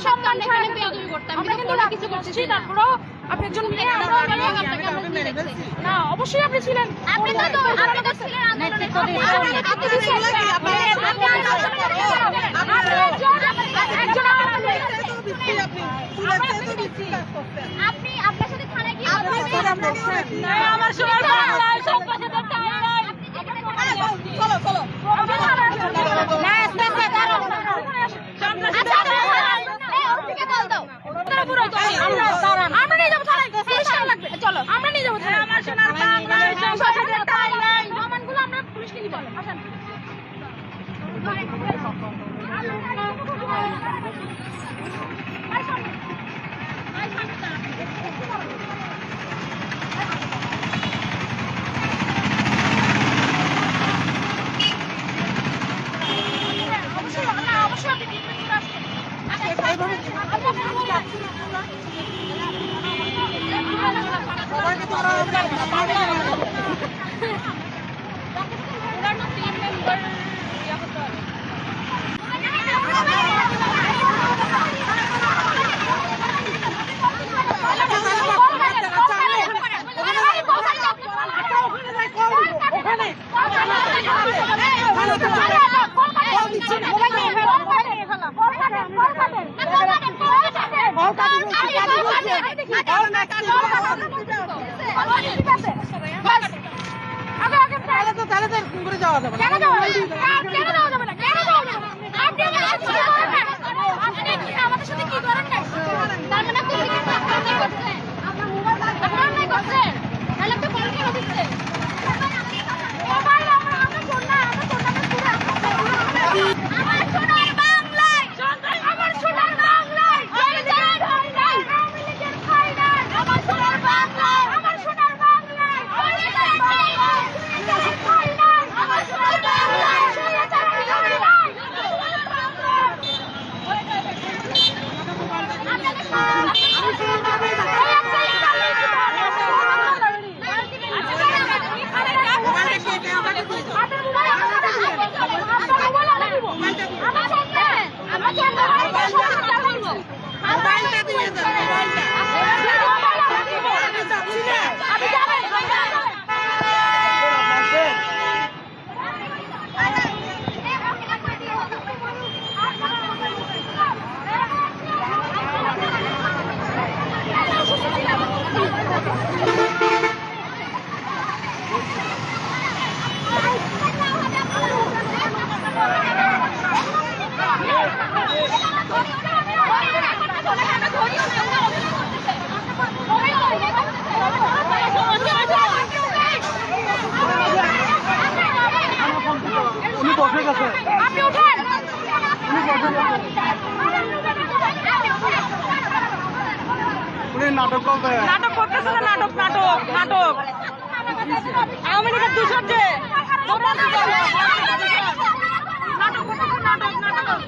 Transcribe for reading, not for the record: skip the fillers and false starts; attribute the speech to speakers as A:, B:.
A: সম্মান এখানে বেয়াদবি করতাম আমরা কিন্তু কিছু করছি তারপরও আপনি একজন মেয়ে না অবশ্যই আপনি ছিলেন আপনি তো আপনারা ছিলেন নেতৃত্ব আপনি আপনার সাথে থানায় কি আমার সোনার বাংলা সব কথা তো চলো চলো না স্পেসে দাঁড়াও আমরা নিয়ে যাবো লাগবে চলো আমরা নিয়ে যাবো আমার সোনার বাংলা প্রমাণগুলো আমরা পুলিশকে দিব আসেন
B: নাটক করতেছে না নাটক নাটক নাটক আওয়ামী লীগের দূষণ যে নাটক নাটক নাটক